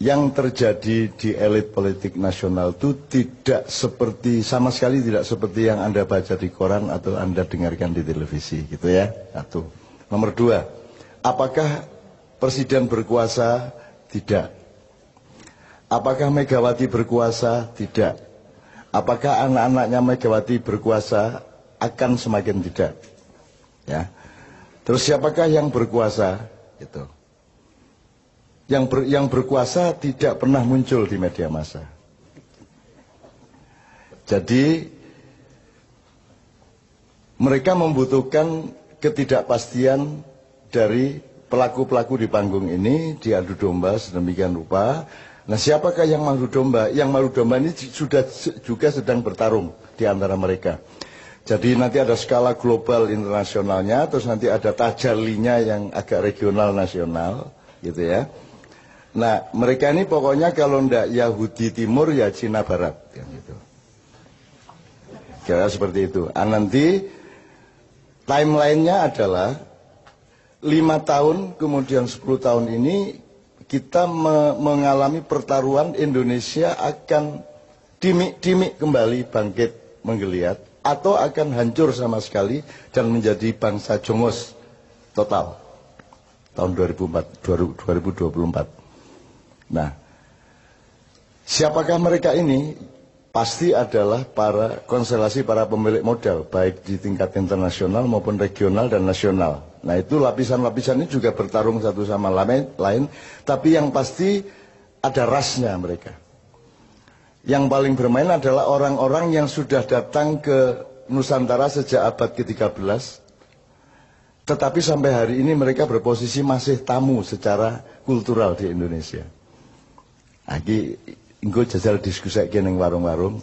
yang terjadi di elit politik nasional itu tidak seperti, sama sekali tidak seperti yang Anda baca di koran atau Anda dengarkan di televisi, gitu ya. Satu. Nomor dua, apakah presiden berkuasa? Tidak. Apakah Megawati berkuasa? Tidak. Apakah anak-anaknya Megawati berkuasa? Akan semakin tidak. Ya. Terus siapakah yang berkuasa? Gitu. Yang berkuasa tidak pernah muncul di media massa. Jadi mereka membutuhkan ketidakpastian dari pelaku-pelaku di panggung ini, diadu domba sedemikian rupa. Nah, siapakah yang madu domba? Yang madu domba ini sudah juga sedang bertarung di antara mereka. Jadi nanti ada skala global internasionalnya, terus nanti ada tajalinya yang agak regional nasional, gitu ya. Nah, mereka ini pokoknya kalau ndak Yahudi Timur ya Cina Barat, kan gitu. Kira seperti itu. Nanti timelinenya adalah 5 tahun kemudian 10 tahun ini kita mengalami pertaruhan Indonesia akan dimik kembali bangkit menggeliat atau akan hancur sama sekali dan menjadi bangsa jongos total tahun 2024. Nah, siapakah mereka ini? Pasti adalah konstelasi para pemilik modal, baik di tingkat internasional maupun regional dan nasional. Nah, itu lapisan-lapisan ini juga bertarung satu sama lain, tapi yang pasti ada rasnya mereka. Yang paling bermain adalah orang-orang yang sudah datang ke Nusantara sejak abad ke-13, tetapi sampai hari ini mereka berposisi masih tamu secara kultural di Indonesia. Lagi engko jajal diskusi ning warung-warung,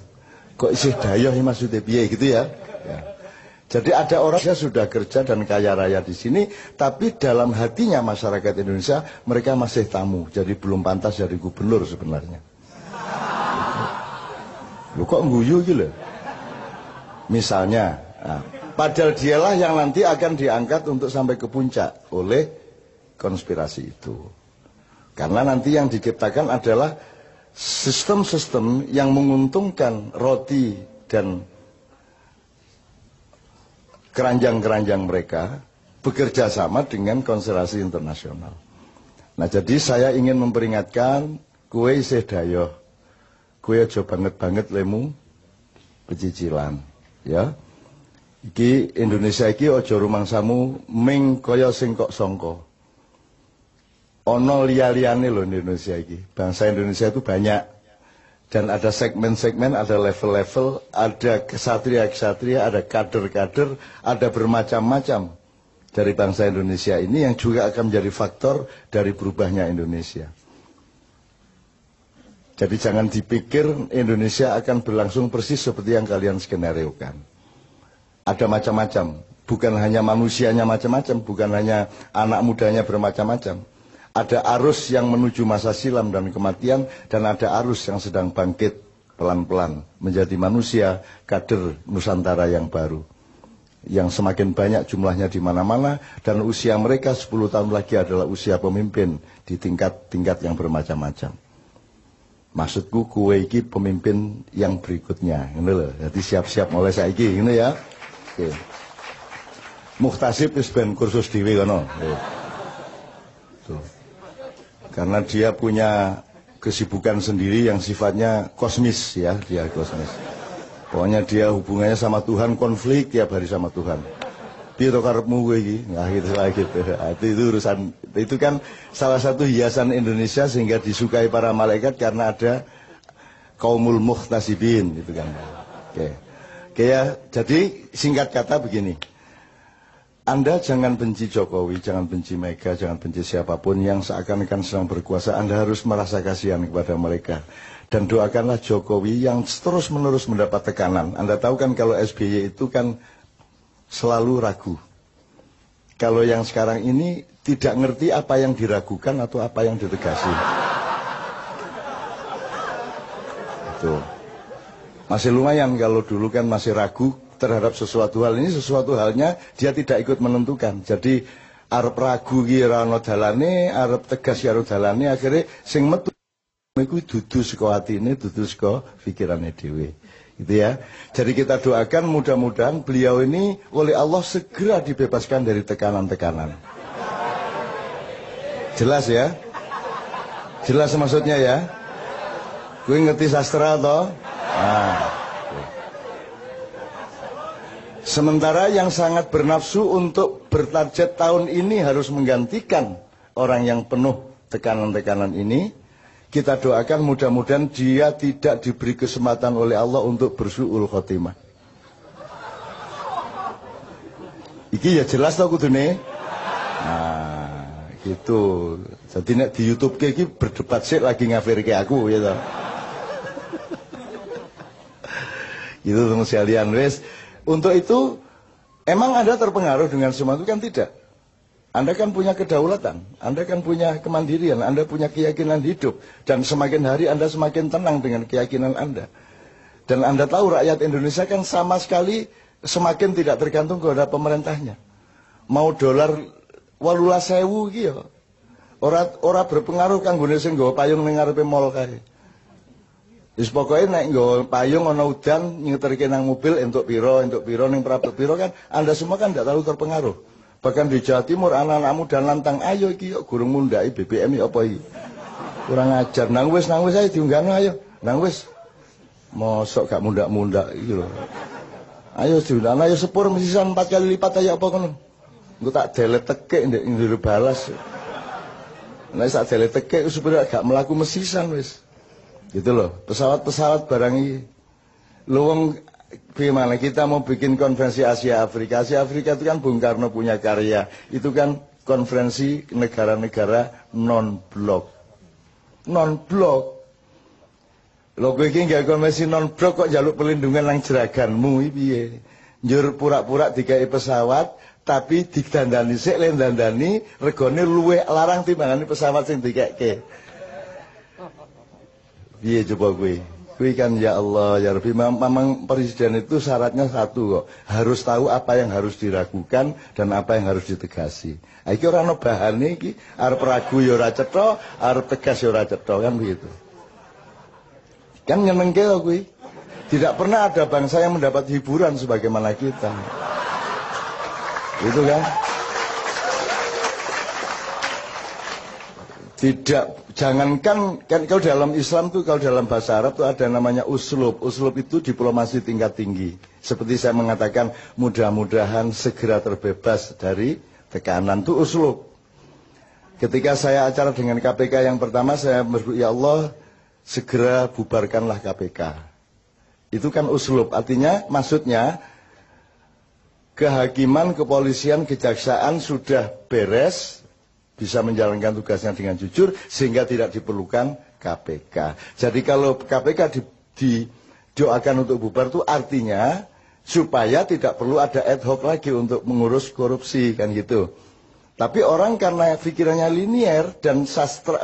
kok isih dayoh maksudnya piye gitu ya. Ya. Jadi ada orang yang sudah kerja dan kaya raya di sini, tapi dalam hatinya masyarakat Indonesia mereka masih tamu, jadi belum pantas jadi gubernur sebenarnya. Loh kok ngguyu gitu loh. Misalnya, padahal dialah yang nanti akan diangkat untuk sampai ke puncak oleh konspirasi itu. Karena nanti yang diciptakan adalah sistem-sistem yang menguntungkan roti dan keranjang-keranjang mereka bekerja sama dengan konstelasi internasional. Nah, jadi saya ingin memperingatkan, kowe isih dayoh, kowe aja banget-banget lemu pecicilan, ya. Iki Indonesia iki aja rumangsamu ming kaya sing kok sangka. Ono liya-liyane loh Indonesia ini. Bangsa Indonesia itu banyak. Dan ada segmen-segmen, ada level-level, ada kesatria-kesatria, ada kader-kader, ada bermacam-macam dari bangsa Indonesia ini yang juga akan menjadi faktor dari berubahnya Indonesia. Jadi jangan dipikir Indonesia akan berlangsung persis seperti yang kalian skenariokan. Ada macam-macam. Bukan hanya manusianya macam-macam, bukan hanya anak mudanya bermacam-macam. Ada arus yang menuju masa silam dan kematian, dan ada arus yang sedang bangkit pelan-pelan menjadi manusia kader Nusantara yang baru, yang semakin banyak jumlahnya di mana-mana, dan usia mereka 10 tahun lagi adalah usia pemimpin di tingkat-tingkat yang bermacam-macam. Maksudku kue iki pemimpin yang berikutnya, ini loh. Jadi siap-siap mulai saiki, ini ya. Oke. Muhtasib wis ben kursus dhewe kono. Tuh. Karena dia punya kesibukan sendiri yang sifatnya kosmis ya, dia kosmis. Pokoknya dia hubungannya sama Tuhan konflik tiap hari sama Tuhan. Piye to karepmu kowe iki? Nah gitu lagi gitu. Itu urusan, itu kan salah satu hiasan Indonesia sehingga disukai para malaikat karena ada kaumul muhtasibin gitu kan. Oke. Oke ya, jadi singkat kata begini. Anda jangan benci Jokowi, jangan benci Mega, jangan benci siapapun yang seakan-akan sedang berkuasa. Anda harus merasa kasihan kepada mereka. Dan doakanlah Jokowi yang terus-menerus mendapat tekanan. Anda tahu kan kalau SBY itu kan selalu ragu. Kalau yang sekarang ini tidak ngerti apa yang diragukan atau apa yang ditegasi. Itu. Masih lumayan kalau dulu kan masih ragu terhadap sesuatu hal. Ini sesuatu halnya dia tidak ikut menentukan. Jadi arep ragu ki ora ana dalane, arep tegas ya ora dalane, akhirnya sing metu Iku dudu saka atine, dudu saka pikirane dhewe. Gitu ya. Jadi kita doakan mudah-mudahan beliau ini oleh Allah segera dibebaskan dari tekanan-tekanan. Jelas ya? Jelas maksudnya ya? Gue ngerti sastra toh? Nah. Sementara yang sangat bernafsu untuk bertarget tahun ini harus menggantikan orang yang penuh tekanan-tekanan ini. Kita doakan mudah-mudahan dia tidak diberi kesempatan oleh Allah untuk bersu'ul khotimah. Iki ya jelas tau kudune. Nah, gitu. Jadi nek di YouTube iki berdebat sih lagi ngafirke aku gitu. Gitu teman sekalian wes. Untuk itu emang Anda terpengaruh dengan semua itu kan tidak. Anda kan punya kedaulatan, Anda kan punya kemandirian, Anda punya keyakinan hidup. Dan semakin hari Anda semakin tenang dengan keyakinan Anda. Dan Anda tahu rakyat Indonesia kan sama sekali semakin tidak tergantung kepada pemerintahnya. Mau dolar 18.000 iki ya. Ora berpengaruh kanggo sing nggawa payung ning ngarepe mall kae. Wis pokoke nek nggawa payung ana udan nyeterke nang mobil entuk piro ning prapet piro kan Anda semua kan tidak terlalu terpengaruh. Bahkan di Jawa Timur anak-anak muda lantang, ayo iki yuk gurung mundai BBM ya apa iki. Kurang ajar, nang wis ayo diunggahno ayo. Nang wis. Mosok gak mundak-mundak iki lho. Ayo diunggahno ayo sepur mesisan 4 kali lipat ayo apa ngono. Engko tak delete tekek ndek njero balas. Nek sak delete tekek supaya gak mlaku mesisan wis. Gitu loh. Pesawat-pesawat barang iki. Lho wong bagaimana kita mau bikin konferensi Asia Afrika? Asia Afrika itu kan Bung Karno punya karya. Itu kan konferensi negara-negara non-blok. Non-blok. Lho kowe iki gak konferensi non-blok kok njaluk pelindungan nang jeraganmu iki piye? Njur pura-pura digawe pesawat tapi didandani sik le dandani regane luwih larang timbangane pesawat sing dikekke. Piye coba kowe? Kuwi kan ya Allah ya Rabbi, memang presiden itu syaratnya satu kok, harus tahu apa yang harus diragukan dan apa yang harus ditegasi. Iki ora ono bahane iki, arep ragu ya ora cetha, arep tegas ya ora cetha kan begitu. Kan nyenengke kok kuwi. Tidak pernah ada bangsa yang mendapat hiburan sebagaimana kita. Itu kan? Tidak, jangankan kan kalau dalam Islam tuh, kalau dalam bahasa Arab tuh ada namanya uslub. Uslub itu diplomasi tingkat tinggi. Seperti saya mengatakan, mudah-mudahan segera terbebas dari tekanan, itu uslub. Ketika saya acara dengan KPK yang pertama, saya berdoa, ya Allah, segera bubarkanlah KPK. Itu kan uslub, artinya maksudnya kehakiman, kepolisian, kejaksaan sudah beres, bisa menjalankan tugasnya dengan jujur sehingga tidak diperlukan KPK. Jadi kalau KPK didoakan untuk bubar itu artinya supaya tidak perlu ada ad hoc lagi untuk mengurus korupsi kan gitu. Tapi orang karena pikirannya linier dan sastra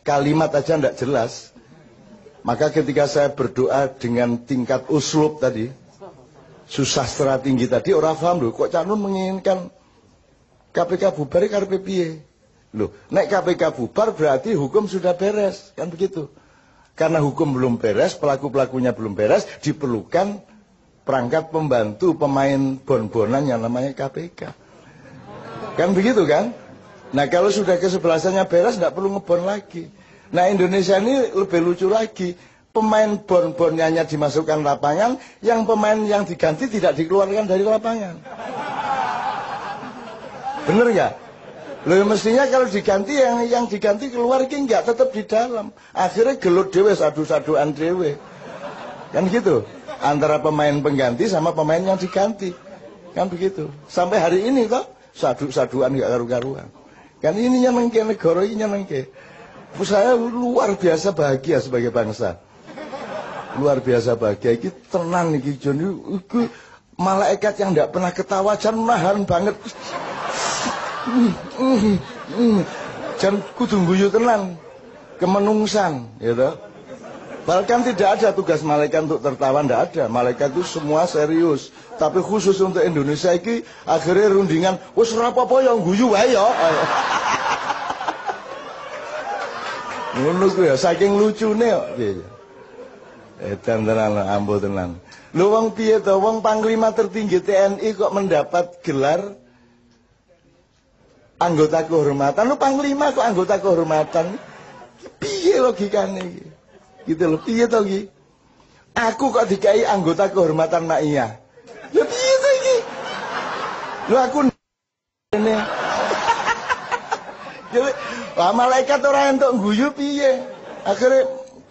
kalimat aja tidak jelas. Maka ketika saya berdoa dengan tingkat uslub tadi, susastra tinggi tadi, orang paham loh kok Cak Nun menginginkan KPK bubar karepe piye? Loh, nek KPK bubar berarti hukum sudah beres, kan begitu. Karena hukum belum beres, pelaku-pelakunya belum beres, diperlukan perangkat pembantu pemain bon-bonan yang namanya KPK. Kan begitu kan? Nah, kalau sudah kesebelasannya beres tidak perlu ngebon lagi. Nah, Indonesia ini lebih lucu lagi. Pemain bon-bonnya hanya dimasukkan lapangan, yang pemain yang diganti tidak dikeluarkan dari lapangan. Bener nggak? Loh mestinya kalau diganti yang diganti keluar ki nggak tetap di dalam. Akhirnya gelut dewe sadu-saduan dewe. Kan gitu. Antara pemain pengganti sama pemain yang diganti. Kan begitu. Sampai hari ini toh sadu-saduan nggak karu-karuan. Kan ini nyenengke negara ini nyenengke. Saya luar biasa bahagia sebagai bangsa. Luar biasa bahagia. Iki tenang iki Jon iki malaikat yang nggak pernah ketawa jan nahan banget. Jan kudu guyu tenan kemenungsan gitu. Bahkan tidak ada tugas malaikat untuk tertawa, tidak ada. Malaikat itu semua serius. Tapi khusus untuk Indonesia ini akhirnya rundingan wis ora apa-apa yang guyu wae ya. Ngono ku ya saking lucune kok piye. Edan tenan ambo tenan. Lho wong piye to wong panglima tertinggi TNI kok mendapat gelar anggota kehormatan. Lu panglima kok anggota kehormatan. Piye logikane iki? Gitu lho, piye to iki? Aku kok dikai anggota kehormatan mak iya. Lho piye to iki? Lho aku ini. Jadi, malaikat ora entuk guyu piye? Akhirnya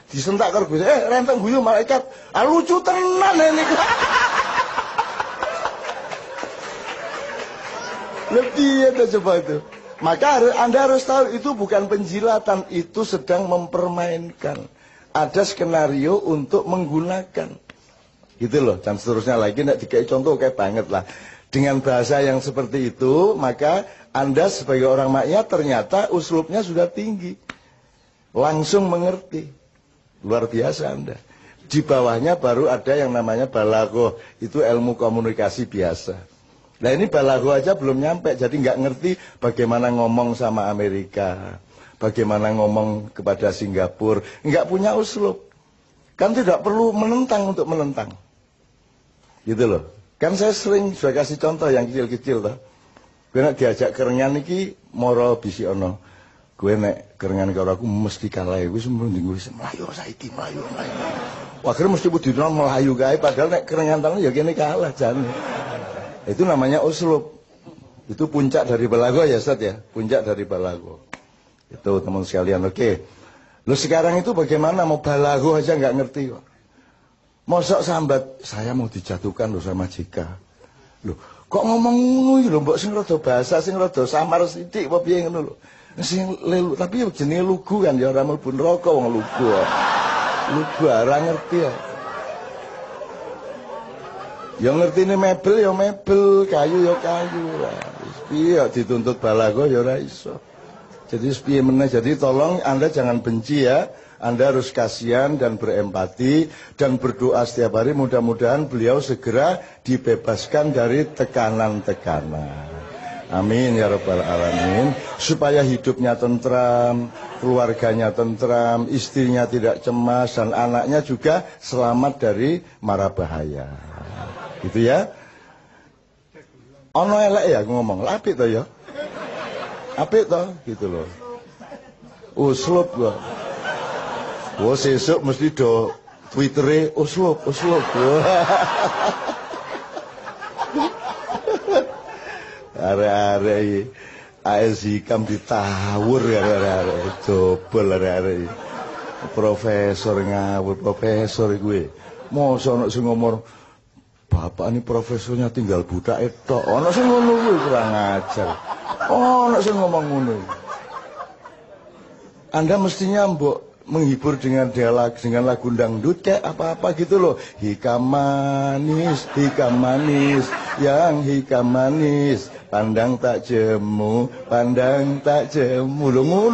disentak karo Gusti. Rentok guyu malaikat. Ah lucu tenan ini. Lebih itu coba itu. Maka Anda harus tahu itu bukan penjilatan, itu sedang mempermainkan. Ada skenario untuk menggunakan. Gitu loh, dan seterusnya lagi nek dikai contoh kayak banget lah. Dengan bahasa yang seperti itu, maka Anda sebagai orang makyat ternyata uslubnya sudah tinggi. Langsung mengerti. Luar biasa Anda. Di bawahnya baru ada yang namanya balaghah, itu ilmu komunikasi biasa. Nah ini balaghah aja belum nyampe, jadi nggak ngerti bagaimana ngomong sama Amerika, bagaimana ngomong kepada Singapura, nggak punya uslub. Kan tidak perlu menentang untuk menentang. Gitu loh. Kan saya sering sudah kasih contoh yang kecil-kecil toh. Gue nek diajak kerengan iki moro bisi ono. Gue nek kerengan karo aku mesti kalah. Wis mending wis mlayu saiki mlayu. Akhirnya mesti budina melayu kae padahal nek kerengan tangan ya kene kalah jane. Itu namanya uslub. Itu puncak dari balaghah ya Ustaz ya. Puncak dari balaghah. Itu teman sekalian. Oke. Lo sekarang itu bagaimana mau balaghah aja nggak ngerti kok. Mosok sambat saya mau dijatuhkan lo sama JK. Loh, kok ngomong ngono iki lho mbok sing rada bahasa sing rada samar sithik apa piye ngono lho. Sing lelu tapi jenenge lugu kan ya ora mlebu neraka wong lugu. Lugu ora ngerti ya. Ya ngertine mebel ya mebel, kayu ya kayu. Wis piye dituntut balaghah ya ora iso. Jadi piye meneh, jadi tolong Anda jangan benci ya. Anda harus kasihan dan berempati dan berdoa setiap hari mudah-mudahan beliau segera dibebaskan dari tekanan-tekanan. Amin ya rabbal alamin. Supaya hidupnya tentram, keluarganya tentram, istrinya tidak cemas dan anaknya juga selamat dari mara bahaya. Gitu ya. Ono elek ya ngomong, apik to ya. Apik to gitu loh. Uslub gua. Wah sesuk mesti do Twittere uslub. Are-are AS Hikam ditawur ya are-are. Jobol are-are. Profesor ngawur, profesor gue. Mosok ono sing ngomong bapak ini profesornya tinggal buta tok. Ono sing ngono kuwi kurang ajar. Ono sing ngomong ngono. Anda mestinya mbok menghibur dengan dialog, dengan lagu dangdut kayak apa-apa gitu loh. Hikam manis, yang hikam manis. Pandang tak jemu loh.